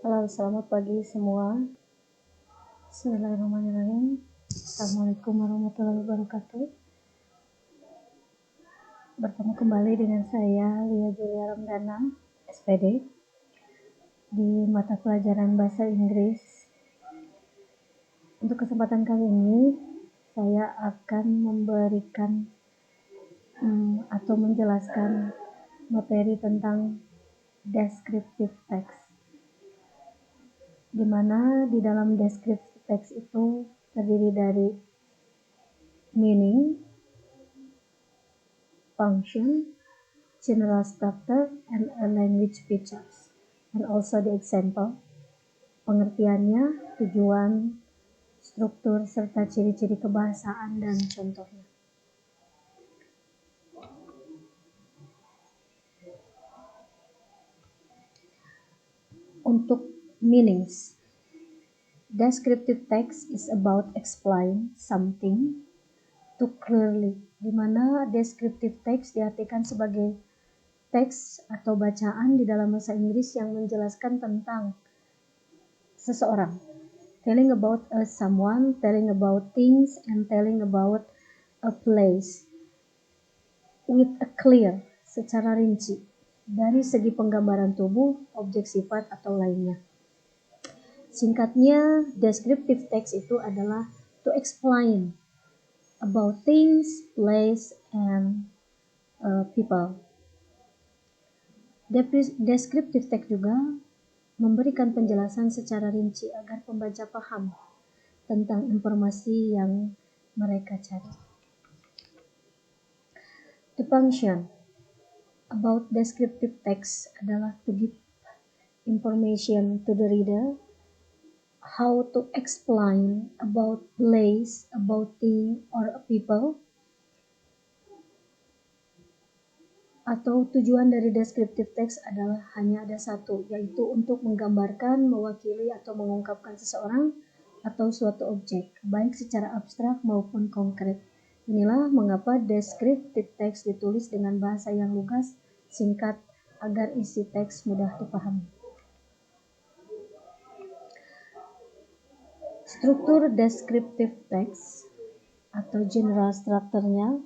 Halo, selamat pagi semua. Bismillahirrahmanirrahim. Assalamualaikum warahmatullahi wabarakatuh. Bertemu kembali dengan saya, Lia Julia Ramdana, SPD, di mata pelajaran Bahasa Inggris. Untuk kesempatan kali ini, saya akan memberikan atau menjelaskan materi tentang descriptive text, di mana di dalam descriptive text itu terdiri dari meaning, function, general structure, and language features, and also the example, pengertiannya, tujuan, struktur, serta ciri-ciri kebahasaan dan contohnya. Untuk meanings, descriptive text is about explain something to clearly, di mana descriptive text diartikan sebagai teks atau bacaan di dalam bahasa Inggris yang menjelaskan tentang seseorang, telling about someone, telling about things, and telling about a place with a clear, secara rinci, dari segi penggambaran tubuh, objek sifat, atau lainnya. Singkatnya, descriptive text itu adalah to explain about things, place, and people. Descriptive text juga memberikan penjelasan secara rinci agar pembaca paham tentang informasi yang mereka cari. The function about descriptive text adalah to give information to the reader, how to explain about place, about thing, or people. Atau tujuan dari descriptive text adalah hanya ada satu, yaitu untuk menggambarkan, mewakili, atau mengungkapkan seseorang atau suatu objek, baik secara abstrak maupun konkret. Inilah mengapa descriptive text ditulis dengan bahasa yang lugas, singkat, agar isi teks mudah dipahami. Struktur descriptive text atau general structure-nya.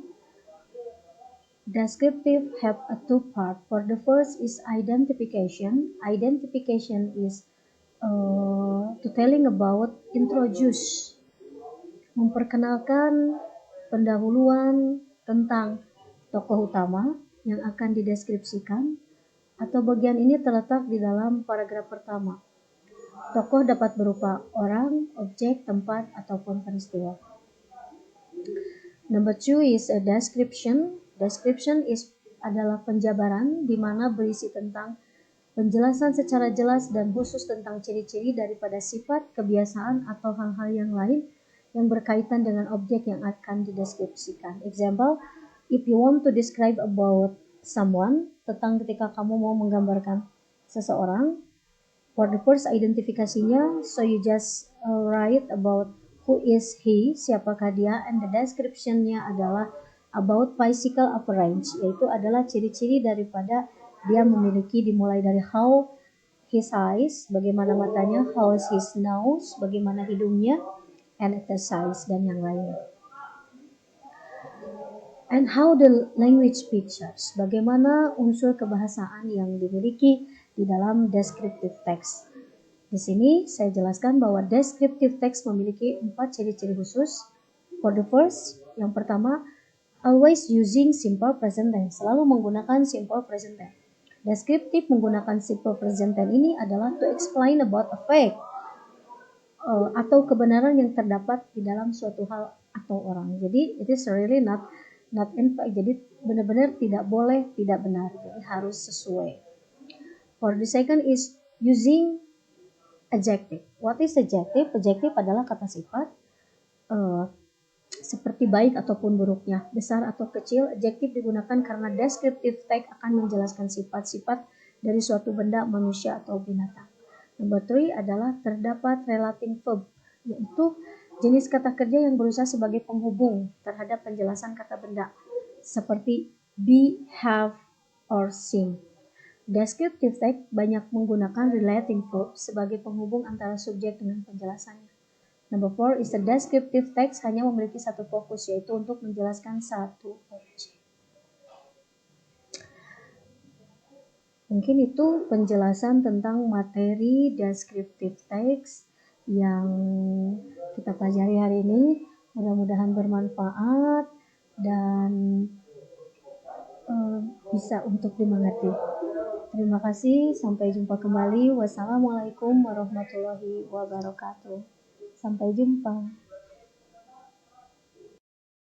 Descriptive have a two part. For the first is identification. Identification is to telling about, introduce, memperkenalkan, pendahuluan tentang tokoh utama yang akan dideskripsikan, atau bagian ini terletak di dalam paragraf pertama. Tokoh dapat berupa orang, objek, tempat, ataupun peristiwa. Number 2 is a description. Description adalah penjabaran di mana berisi tentang penjelasan secara jelas dan khusus tentang ciri-ciri daripada sifat, kebiasaan, atau hal-hal yang lain yang berkaitan dengan objek yang akan dideskripsikan. Example, if you want to describe about someone, tentang ketika kamu mau menggambarkan seseorang, for the first identifikasinya, so you just write about who is he, siapakah dia, and the description-nya adalah about physical appearance, yaitu adalah ciri-ciri daripada dia memiliki, dimulai dari how his eyes, bagaimana matanya, how is his nose, bagaimana hidungnya, and exercise, dan yang lain. And how the language features, bagaimana unsur kebahasaan yang dimiliki di dalam descriptive text. Di sini saya jelaskan bahwa descriptive text memiliki 4 ciri-ciri khusus. For the first, yang pertama, always using simple present tense, selalu menggunakan simple present tense. Descriptive menggunakan simple present tense ini adalah to explain about a fact atau kebenaran yang terdapat di dalam suatu hal atau orang. Jadi it is really not in fact. Jadi benar-benar tidak boleh tidak benar. Jadi harus sesuai. For the second is using adjective. What is adjective? Adjective adalah kata sifat seperti baik ataupun buruknya, besar atau kecil. Adjektif digunakan karena descriptive text akan menjelaskan sifat-sifat dari suatu benda, manusia, atau binatang. Number 3 adalah terdapat relating verb, yaitu jenis kata kerja yang berusaha sebagai penghubung terhadap penjelasan kata benda, seperti be, have, or seem. Descriptive text banyak menggunakan relating verb sebagai penghubung antara subjek dengan penjelasannya. Number 4 is the descriptive text hanya memiliki satu fokus, yaitu untuk menjelaskan satu objek. Mungkin itu penjelasan tentang materi descriptive text yang kita pelajari hari ini. Mudah-mudahan bermanfaat dan bisa untuk dimengerti. Terima kasih, sampai jumpa kembali. Wassalamualaikum warahmatullahi wabarakatuh. Sampai jumpa.